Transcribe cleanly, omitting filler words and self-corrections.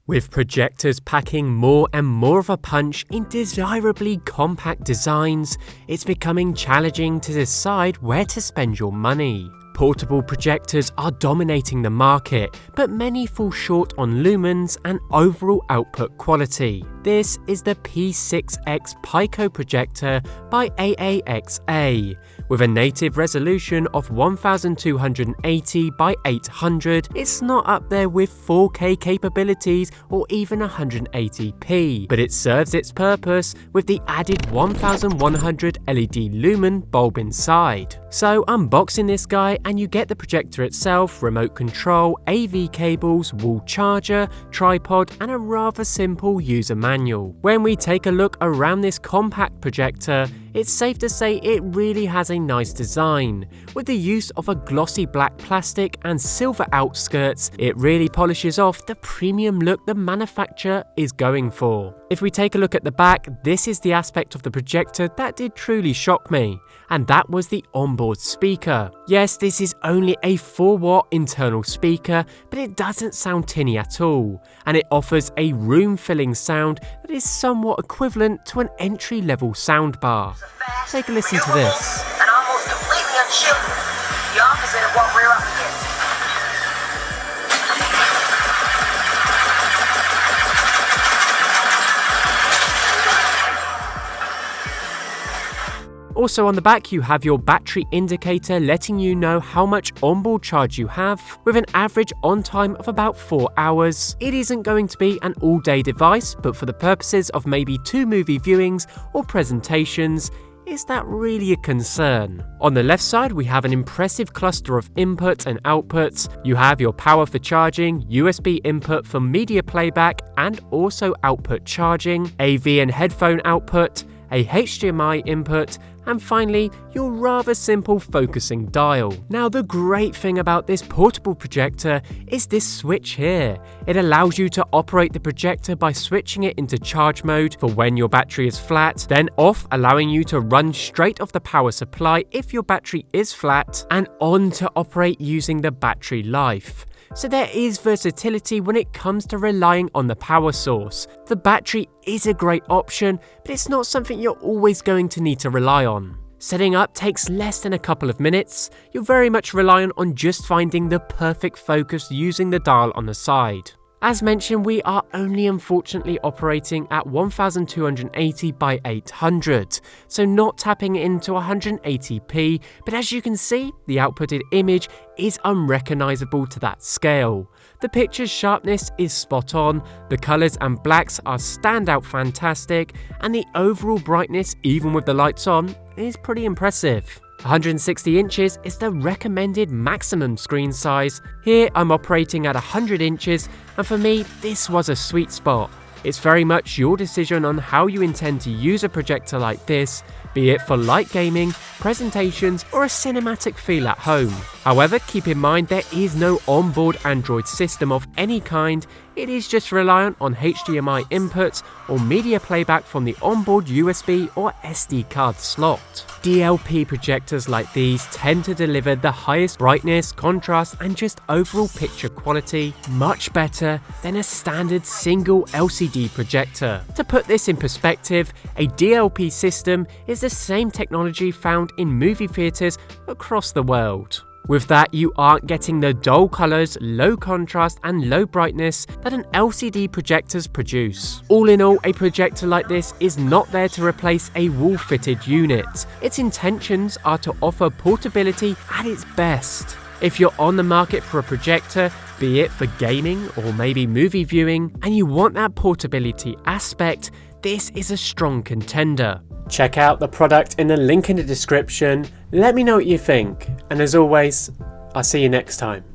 With projectors packing more and more of a punch in desirably compact designs, it's becoming challenging to decide where to spend your money. Portable projectors are dominating the market, but many fall short on lumens and overall output quality. This is the P6X Pico projector by AAXA. With a native resolution of 1280 by 800, it's not up there with 4K capabilities or even 180p, but it serves its purpose with the added 1100 LED lumen bulb inside. So unboxing this guy and you get the projector itself, remote control, AV cables, wall charger, tripod and a rather simple user manual. When we take a look around this compact projector, it's safe to say it really has a nice design. With the use of a glossy black plastic and silver outskirts, it really polishes off the premium look the manufacturer is going for. If we take a look at the back, this is the aspect of the projector that did truly shock me, and that was the onboard speaker. Yes, this is only a 4-watt internal speaker, but it doesn't sound tinny at all, and it offers a room-filling sound that is somewhat equivalent to an entry-level soundbar. Take a listen to this. And almost completely unshielded, the opposite of what we're up against. Also on the back you have your battery indicator letting you know how much onboard charge you have. With an average on time of about 4 hours. It isn't going to be an all-day device, but for the purposes of maybe 2 movie viewings or presentations, is that really a concern? On the left side we have an impressive cluster of inputs and outputs. You have your power for charging, USB input for media playback and also output charging, AV and headphone output, a HDMI input, and finally, your rather simple focusing dial. Now the great thing about this portable projector is this switch here. It allows you to operate the projector by switching it into charge mode for when your battery is flat, then off, allowing you to run straight off the power supply if your battery is flat, and on to operate using the battery life. So there is versatility when it comes to relying on the power source. The battery is a great option, but it's not something you're always going to need to rely on. Setting up takes less than a couple of minutes. You're very much reliant on just finding the perfect focus using the dial on the side. As mentioned, we are only unfortunately operating at 1280 by 800, so not tapping into 180p, but as you can see, the outputted image is unrecognizable to that scale. The picture's sharpness is spot on, the colors and blacks are standout fantastic, and the overall brightness, even with the lights on, is pretty impressive. 160 inches is the recommended maximum screen size. Here I'm operating at 100 inches, and for me this was a sweet spot. It's very much your decision on how you intend to use a projector like this, be it for light gaming, presentations or a cinematic feel at home. However, keep in mind there is no onboard Android system of any kind, it is just reliant on HDMI inputs or media playback from the onboard USB or SD card slot. DLP projectors like these tend to deliver the highest brightness, contrast and just overall picture quality much better than a standard single LCD projector. To put this in perspective, a DLP system is the same technology found in movie theaters across the world. With that, you aren't getting the dull colors, low contrast and low brightness that an LCD projectors produce. All in all, a projector like this is not there to replace a wall-fitted unit. Its intentions are to offer portability at its best. If you're on the market for a projector, be it for gaming or maybe movie viewing, and you want that portability aspect, this is a strong contender. Check out the product in the link in the description, let me know what you think, and as always, I'll see you next time.